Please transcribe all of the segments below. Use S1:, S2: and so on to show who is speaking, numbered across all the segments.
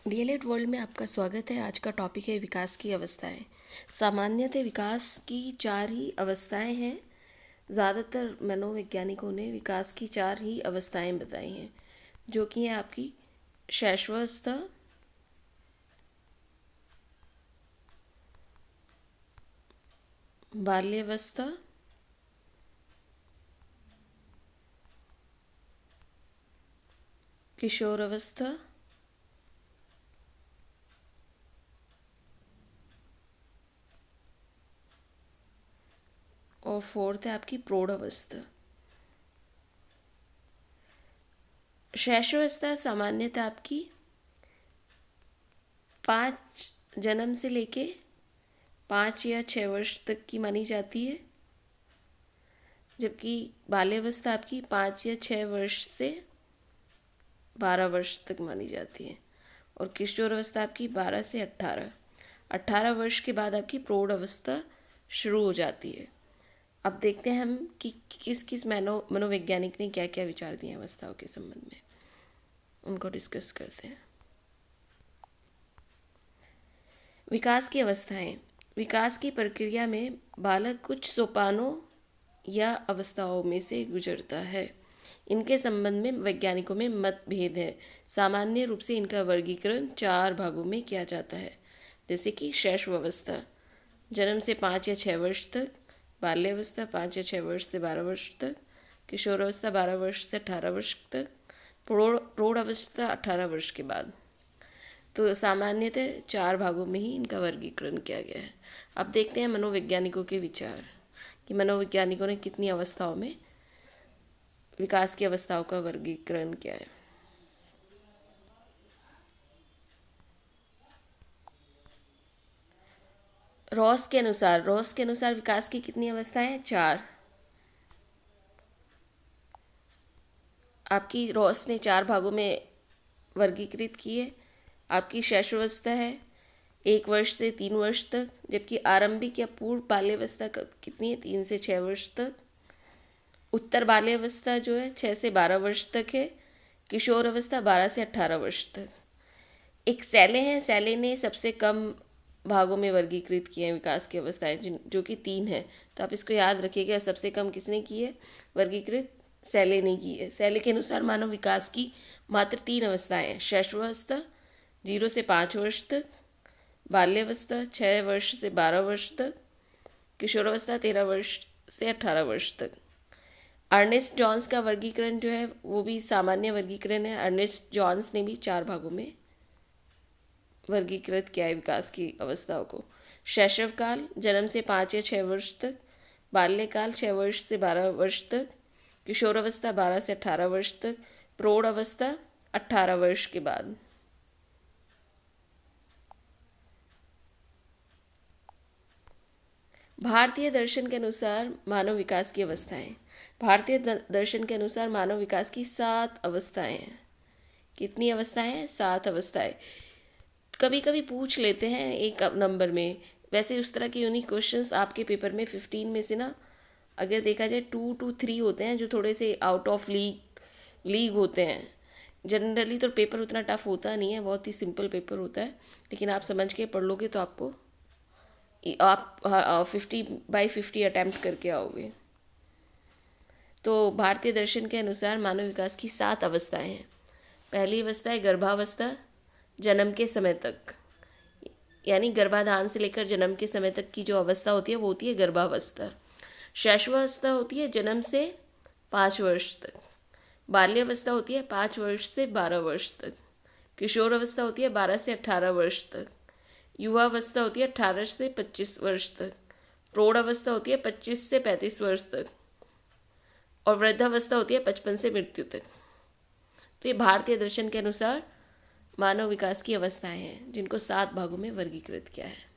S1: DElEd world में आपका स्वागत है। आज का टॉपिक है विकास की अवस्थाएं। सामान्यतः विकास की चार ही अवस्थाएं हैं। ज़्यादातर मनोवैज्ञानिकों ने विकास की चार ही अवस्थाएं बताई हैं, जो कि हैं आपकी शैशवावस्था, बाल्यावस्था, किशोरावस्था और फोर्थ है आपकी प्रौढ़ावस्था। शैशवावस्था सामान्यतः आपकी 5 जन्म से लेके 5 या 6 वर्ष तक की मानी जाती है, जबकि बाल्यावस्था आपकी 5 या 6 वर्ष से 12 वर्ष तक मानी जाती है और किशोरावस्था आपकी 12 से 18 वर्ष के बाद आपकी प्रौढ़ अवस्था शुरू हो जाती है। अब देखते हैं हम कि किस किस मनोवैज्ञानिक ने क्या क्या विचार दिए अवस्थाओं के संबंध में, उनको डिस्कस करते हैं। विकास की अवस्थाएं। विकास की प्रक्रिया में बालक कुछ सोपानों या अवस्थाओं में से गुजरता है। इनके संबंध में वैज्ञानिकों में मतभेद है। सामान्य रूप से इनका वर्गीकरण 4 भागों में किया जाता है, जैसे कि शैशवावस्था जन्म से 5 या 6 वर्ष तक, बाल्यावस्था 5 या 6 वर्ष से 12 वर्ष तक, किशोरावस्था 12 वर्ष से 18 वर्ष तक, प्रौढ़ावस्था 18 वर्ष के बाद। तो सामान्यतः 4 भागों में ही इनका वर्गीकरण किया गया है। अब देखते हैं मनोवैज्ञानिकों के विचार कि मनोवैज्ञानिकों ने कितनी अवस्थाओं में विकास की अवस्थाओं का वर्गीकरण किया है। रॉस के अनुसार विकास की कितनी अवस्थाएं हैं? 4। आपकी रॉस ने 4 भागों में वर्गीकृत की है। आपकी शैशवावस्था है 1 वर्ष से 3 वर्ष तक, जबकि आरंभिक या पूर्व बाल्यावस्था कितनी है? 3 से 6 वर्ष तक। उत्तर बाल्यावस्था जो है 6 से 12 वर्ष तक है। किशोर अवस्था 12 से 18 वर्ष तक। एक सैले हैं, सैले ने सबसे कम भागों में वर्गीकृत किए हैं विकास की अवस्थाएं, जो कि 3 है। तो आप इसको याद रखिएगा, सबसे कम किसने की है वर्गीकृत? सैले ने की है। सैले के अनुसार मानव विकास की मात्र 3 अवस्थाएं हैं। शैशवावस्था 0 से 5 वर्ष तक, बाल्यावस्था 6 वर्ष से 12 वर्ष तक, किशोरावस्था 13 वर्ष से 18 वर्ष तक। अर्नेस्ट जॉन्स का वर्गीकरण जो है वो भी सामान्य वर्गीकरण है। अर्नेस्ट जॉन्स ने भी 4 भागों में वर्गीकृत किया है विकास की अवस्थाओं को। शैशव काल जन्म से 5 या 6 वर्ष तक, बाल्यकाल 6 वर्ष से 12 वर्ष तक, किशोरावस्था 12 से 18 वर्ष तक, प्रौढ़ अवस्था 18 वर्ष के बाद। भारतीय दर्शन के अनुसार मानव विकास की अवस्थाएं। भारतीय दर्शन के अनुसार मानव विकास की 7 अवस्थाएं हैं। कितनी अवस्थाएं हैं? 7 अवस्थाएं। कभी कभी पूछ लेते हैं एक नंबर में। वैसे उस तरह के यूनिक क्वेश्चंस आपके पेपर में 15 में से ना, अगर देखा जाए 2 to 3 होते हैं जो थोड़े से आउट ऑफ लीग होते हैं। जनरली तो पेपर उतना टफ होता नहीं है, बहुत ही सिंपल पेपर होता है, लेकिन आप समझ के पढ़ लोगे तो आप 50/50 अटैम्प्ट करके आओगे। तो भारतीय दर्शन के अनुसार मानव विकास की 7 अवस्थाएं हैं। पहली अवस्था है गर्भावस्था, जन्म के समय तक, यानी गर्भाधान से लेकर जन्म के समय तक की जो अवस्था होती है वो होती है गर्भावस्था। शैशवावस्था होती है जन्म से 5 वर्ष तक, बाल्यावस्था होती है 5 वर्ष से 12 वर्ष तक, किशोर अवस्था होती है 12 से 18 वर्ष तक, युवावस्था होती है 18 से 25 वर्ष तक, प्रौढ़ अवस्था होती है 25 से 35 वर्ष तक, और वृद्धावस्था होती है 55 से मृत्यु तक। तो ये भारतीय दर्शन के अनुसार मानव विकास की अवस्थाएं हैं, जिनको 7 भागों में वर्गीकृत किया है।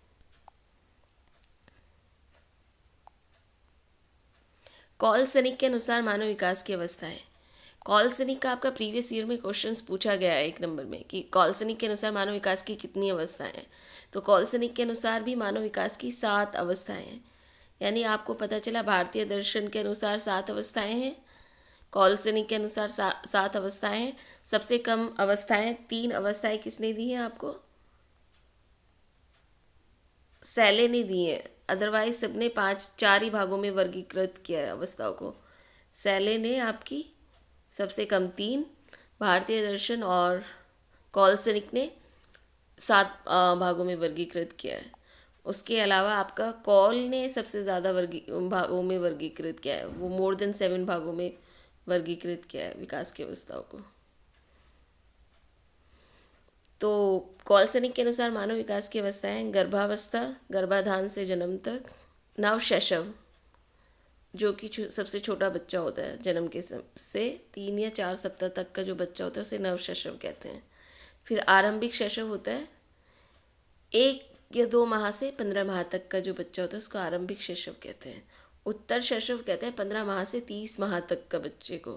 S1: कॉलसनिक के अनुसार मानव विकास की अवस्थाएं। कॉलसनिक का आपका प्रीवियस ईयर में क्वेश्चंस पूछा गया है 1 नंबर में कि कॉलसनिक के अनुसार मानव विकास की कितनी अवस्थाएं हैं। तो कॉलसनिक के अनुसार भी मानव विकास की 7 अवस्थाएं हैं। यानी आपको पता चला भारतीय दर्शन के अनुसार 7 अवस्थाएं हैं, कॉलसनिक के अनुसार 7 अवस्थाएं हैं। सबसे कम अवस्थाएं 3 अवस्थाएं किसने दी हैं आपको? सैले ने दी है। अदरवाइज सबने 4 ही भागों में वर्गीकृत किया है अवस्थाओं को। सैले ने आपकी सबसे कम 3, भारतीय दर्शन और कॉलसनिक ने 7 भागों में वर्गीकृत किया है। उसके अलावा आपका कॉल ने सबसे ज़्यादा भागों में वर्गीकृत किया है, वो मोर देन 7 भागों में वर्गीकृत किया है विकास की अवस्थाओं को। तो कॉलसनिक के अनुसार मानव विकास की अवस्थाएं गर्भावस्था, गर्भाधान से जन्म तक, नवशैशव जो कि सबसे छोटा बच्चा होता है, जन्म के से 3 या 4 सप्ताह तक का जो बच्चा होता है उसे नवशैशव कहते हैं। फिर आरंभिक शैशव होता है, 1 या 2 माह से 15 माह तक का जो बच्चा होता है उसको आरंभिक शैशव कहते हैं। उत्तर शैशव कहते हैं 15 माह से 30 माह तक का बच्चे को।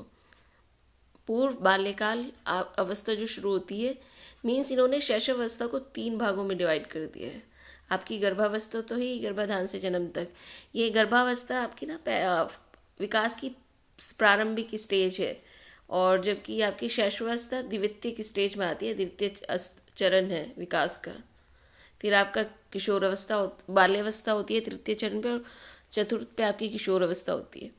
S1: पूर्व बाल्यकाल अवस्था जो शुरू होती है, मीन्स इन्होंने शैशव अवस्था को 3 भागों में डिवाइड कर दिया है। आपकी गर्भावस्था तो ही गर्भाधान से जन्म तक, ये गर्भावस्था आपकी ना विकास की प्रारंभिक स्टेज है, और जबकि आपकी शैशवावस्था द्वितीयक स्टेज में आती है, द्वितीय चरण है विकास का। फिर आपका किशोर अवस्था बाल्यावस्था होती है तृतीय चरण पे, और चतुर्थ पे आपकी किशोर अवस्था होती है।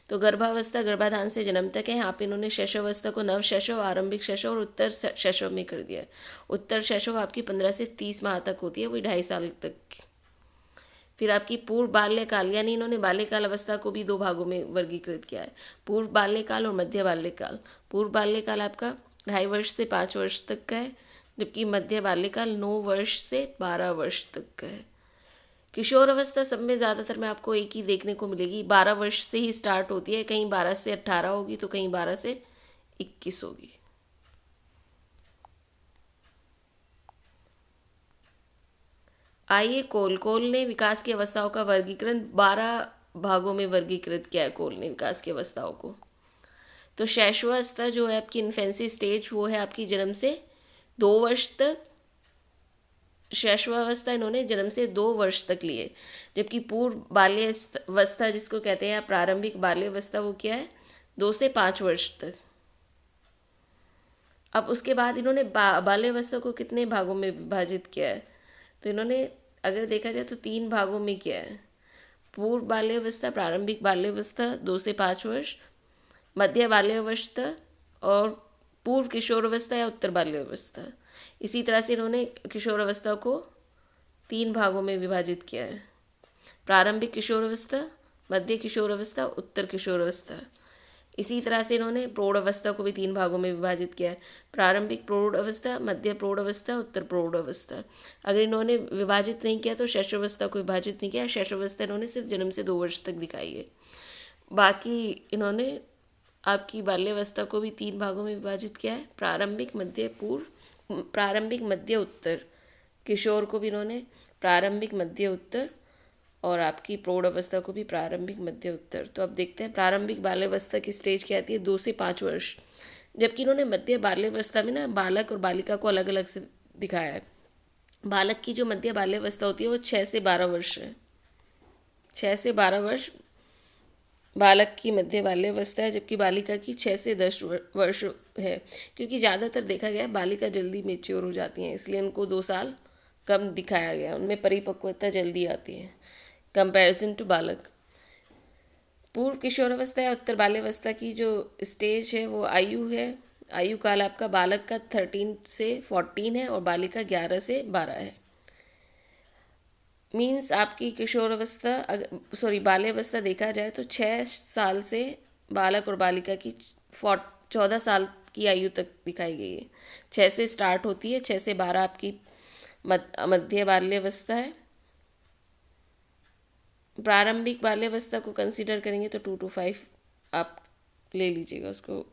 S1: तो गर्भावस्था गर्भाधान से जन्म तक है। यहाँ पे इन्होंने शैशवावस्था को नव शैशव, आरंभिक शैशव और उत्तर शैशव में कर दिया है। उत्तर शैशव आपकी 15 से 30 माह तक होती है, वही 2.5 साल तक की। फिर आपकी पूर्व बाल्यकाल, यानी इन्होंने बाल्यकाल अवस्था को भी 2 भागों में वर्गीकृत किया है, पूर्व बाल्यकाल और मध्य बाल्यकाल। पूर्व बाल्यकाल आपका 2.5 वर्ष से 5 वर्ष तक का है, जबकि मध्य बाल्यकाल 9 वर्ष से 12 वर्ष तक का है। किशोर अवस्था सब में ज़्यादातर में आपको एक ही देखने को मिलेगी, 12 वर्ष से ही स्टार्ट होती है, कहीं 12 से 18 होगी तो कहीं 12 से 21 होगी। आइए कोल ने विकास की अवस्थाओं का वर्गीकरण 12 भागों में वर्गीकृत किया है। कोल ने विकास की अवस्थाओं को, तो शैशवावस्था जो है आपकी इन्फेंसी स्टेज, वो है आपकी जन्म से 2 वर्ष तक। शैशवावस्था इन्होंने जन्म से 2 वर्ष तक लिए, जबकि पूर्व बाल्यावस्था जिसको कहते हैं प्रारंभिक बाल्यावस्था, वो क्या है 2 से 5 वर्ष तक। अब उसके बाद इन्होंने बाल्यावस्था को कितने भागों में विभाजित किया है, तो इन्होंने अगर देखा जाए तो 3 भागों में किया है। पूर्व बाल्यावस्था, प्रारंभिक बाल्यावस्था 2 से 5 वर्ष, मध्य बाल्यावस्था और पूर्व किशोरावस्था या उत्तर बाल्यावस्था। इसी तरह से इन्होंने किशोरावस्था को 3 भागों में विभाजित किया है, प्रारंभिक किशोरावस्था, मध्य किशोरावस्था, उत्तर किशोरावस्था। इसी तरह से इन्होंने प्रौढ़ अवस्था को भी 3 भागों में विभाजित किया है, प्रारंभिक प्रौढ़ अवस्था, मध्य प्रौढ़ अवस्था, उत्तर प्रौढ़ अवस्था। अगर इन्होंने विभाजित नहीं किया तो शैशवावस्था को विभाजित नहीं किया। शैशवावस्था इन्होंने सिर्फ जन्म से 2 वर्ष तक दिखाई है। बाकी इन्होंने आपकी बाल्यावस्था को भी 3 भागों में विभाजित किया है, प्रारंभिक, मध्य, पूर्व, प्रारंभिक, मध्य, उत्तर। किशोर को भी इन्होंने प्रारंभिक, मध्य, उत्तर, और आपकी प्रौढ़ अवस्था को भी प्रारंभिक, मध्य, उत्तर। तो अब देखते हैं प्रारंभिक बाल्यावस्था की स्टेज क्या आती है, 2 से 5 वर्ष, जबकि इन्होंने मध्य बाल्यावस्था में ना बालक और बालिका को अलग अलग से दिखाया है। बालक की जो मध्य बाल्यावस्था होती है वो 6 से 12 वर्ष है, 6 से 12 वर्ष बालक की मध्य बाल्यावस्था है, जबकि बालिका की 6 से 10 वर्ष है। क्योंकि ज़्यादातर देखा गया बालिका जल्दी मेच्योर हो जाती हैं, इसलिए उनको 2 साल कम दिखाया गया, उनमें परिपक्वता जल्दी आती है कंपैरिजन टू बालक। पूर्व किशोरावस्था या उत्तर बाल्यावस्था की जो स्टेज है वो आयु है, आयु काल आपका बालक का 13 से 14 है और बालिका 11 से 12 है। मीन्स आपकी किशोरावस्था बाल्यावस्था देखा जाए तो 6 साल से बालक और बालिका की 14 साल की आयु तक दिखाई गई है। 6 से स्टार्ट होती है, 6 से 12 आपकी मध्य बाल्यावस्था है। प्रारंभिक बाल्यावस्था को कंसीडर करेंगे तो 2 to 5 आप ले लीजिएगा उसको।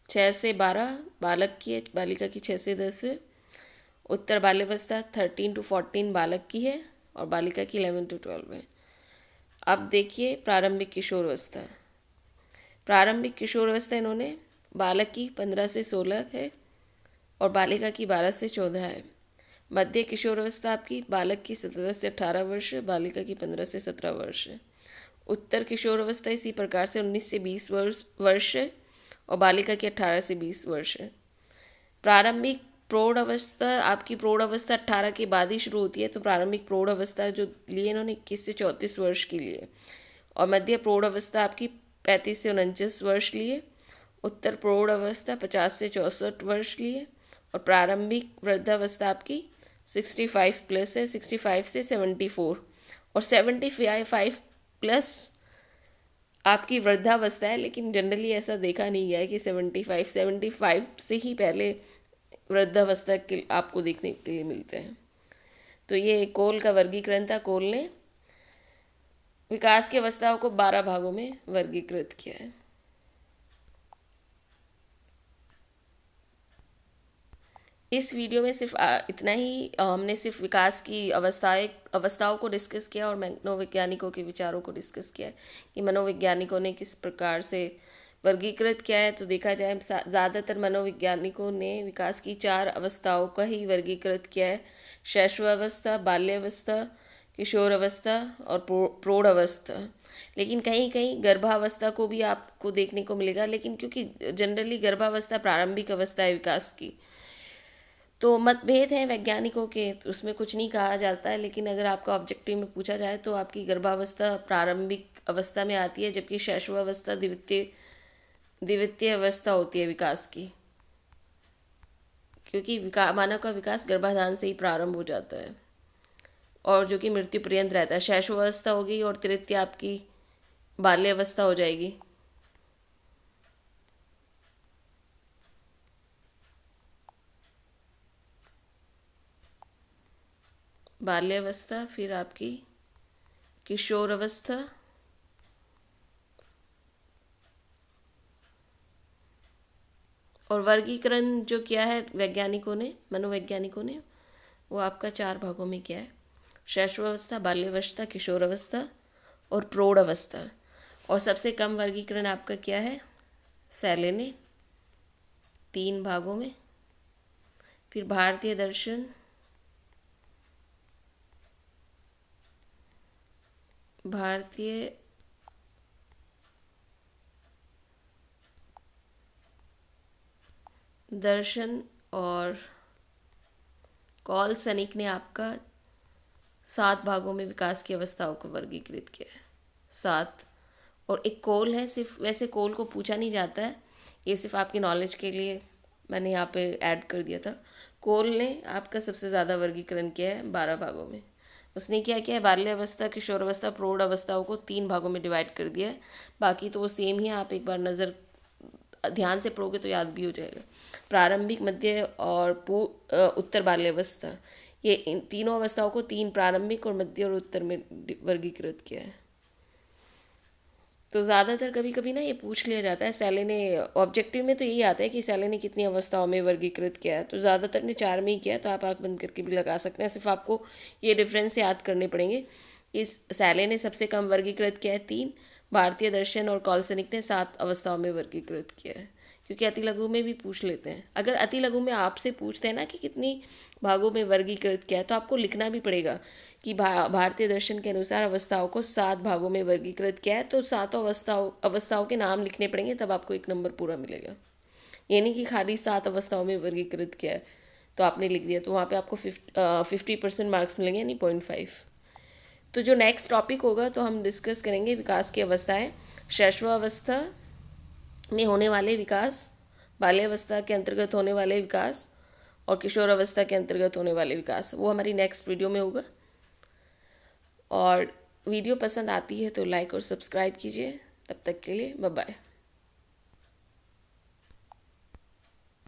S1: 6 से 12 बालक की है, बालिका की 6 से 10 है। उत्तर बाल्यावस्था 13 to 14 बालक की है और बालिका की 11 to 12 है। अब देखिए प्रारंभिक किशोरावस्था। प्रारंभिक किशोरावस्था इन्होंने बालक की 15 से 16 है और बालिका की 12 से 14 है। मध्य किशोरावस्था आपकी बालक की 17 से 18 वर्ष है, बालिका की 15 से 17 वर्ष है। उत्तर किशोरावस्था इसी प्रकार से 19 से 20 वर्ष है और बालिका की 18 से 20 वर्ष है। प्रारंभिक प्रौढ़ अवस्था, आपकी प्रौढ़ अवस्था 18 के बाद ही शुरू होती है, तो प्रारंभिक प्रौढ़ अवस्था जो लिए इन्होंने 21 से 34 वर्ष की लिए। और मध्य प्रौढ़ अवस्था आपकी 35 से 49 वर्ष लिए। उत्तर प्रौढ़ अवस्था 50 से 64 वर्ष लिए। और प्रारंभिक वृद्धावस्था आपकी 65 प्लस है, 65 से 74। और 75 प्लस आपकी वृद्धावस्था है, लेकिन जनरली ऐसा देखा नहीं गया है कि 75 से ही पहले वृद्धावस्था के आपको देखने के लिए मिलते हैं। तो ये कोल का वर्गीकरण था। कोल ने विकास की अवस्थाओं को 12 भागों में वर्गीकृत किया है। इस वीडियो में सिर्फ इतना ही। हमने सिर्फ विकास की अवस्थाओं को डिस्कस किया और मनोवैज्ञानिकों के विचारों को डिस्कस किया है कि मनोवैज्ञानिकों ने किस प्रकार से वर्गीकृत किया है। तो देखा जाए ज़्यादातर मनोवैज्ञानिकों ने विकास की 4 अवस्थाओं का ही वर्गीकृत किया है: शैशवावस्था, बाल्यावस्था, किशोरावस्था और प्रौढ़ अवस्था। लेकिन कहीं कहीं गर्भावस्था को भी आपको देखने को मिलेगा, लेकिन क्योंकि जनरली गर्भावस्था प्रारंभिक अवस्था है विकास की, तो मतभेद हैं वैज्ञानिकों के, तो उसमें कुछ नहीं कहा जाता है। लेकिन अगर आपका ऑब्जेक्टिव में पूछा जाए तो आपकी गर्भावस्था प्रारंभिक अवस्था में आती है, जबकि शैशवावस्था द्वितीय अवस्था होती है विकास की, क्योंकि मानव का विकास गर्भाधान से ही प्रारंभ हो जाता है और जो कि मृत्यु पर्यंत रहता है। शैशवावस्था होगी और तृतीय आपकी बाल्यावस्था हो जाएगी। बाल्यावस्था, फिर आपकी किशोर अवस्था, और वर्गीकरण जो किया है वैज्ञानिकों ने, मनोवैज्ञानिकों ने, वो आपका 4 भागों में किया है: शैशवावस्था, बाल्यावस्था, किशोर अवस्था और प्रौढ़ अवस्था। और सबसे कम वर्गीकरण आपका क्या है? सैले ने 3 भागों में। फिर भारतीय दर्शन, भारतीय दर्शन और कॉल सैनिक ने आपका 7 भागों में विकास की अवस्थाओं को वर्गीकृत किया है। 7। और एक कोल है, सिर्फ वैसे कोल को पूछा नहीं जाता है, ये सिर्फ आपकी नॉलेज के लिए मैंने यहाँ पे ऐड कर दिया था। कोल ने आपका सबसे ज़्यादा वर्गीकरण किया है 12 भागों में। उसने क्या किया है, बाल्यावस्था, किशोरावस्था, प्रौढ़ अवस्थाओं को 3 भागों में डिवाइड कर दिया है। बाकी तो वो सेम ही है, आप एक बार नज़र ध्यान से पढ़ोगे तो याद भी हो जाएगा। प्रारंभिक, मध्य और उत्तर बाल्यावस्था, ये इन तीनों अवस्थाओं को 3 प्रारंभिक और मध्य और उत्तर में वर्गीकृत किया है। तो ज़्यादातर कभी कभी ना ये पूछ लिया जाता है, सैले ने ऑब्जेक्टिव में तो यही आता है कि सैले ने कितनी अवस्थाओं में वर्गीकृत किया है, तो ज़्यादातर ने 4 में ही किया है। तो आप आँख बंद करके भी लगा सकते हैं, सिर्फ आपको ये डिफरेंस याद करने पड़ेंगे। इस सैले ने सबसे कम वर्गीकृत किया है 3, भारतीय दर्शन और कॉलसनिक ने 7 अवस्थाओं में वर्गीकृत किया है। क्योंकि अति लघु में भी पूछ लेते हैं, अगर अति लघु में आपसे पूछते हैं ना कि कितनी भागों में वर्गीकृत किया है, तो आपको लिखना भी पड़ेगा कि भारतीय दर्शन के अनुसार अवस्थाओं को 7 भागों में वर्गीकृत किया है। तो 7 अवस्थाओं के नाम लिखने पड़ेंगे, तब आपको 1 नंबर पूरा मिलेगा। ये नहीं कि खाली 7 अवस्थाओं में वर्गीकृत किया है तो आपने लिख दिया, तो वहाँ पे आपको 50% मार्क्स मिलेंगे, यानी 0.5। तो जो नेक्स्ट टॉपिक होगा तो हम डिस्कस करेंगे विकास की अवस्थाएं, शैशवावस्था में होने वाले विकास, बाल्यावस्था के अंतर्गत होने वाले विकास और किशोरावस्था के अंतर्गत होने वाले विकास। वो हमारी नेक्स्ट वीडियो में होगा। और वीडियो पसंद आती है तो लाइक और सब्सक्राइब कीजिए। तब तक के लिए बाय बाय।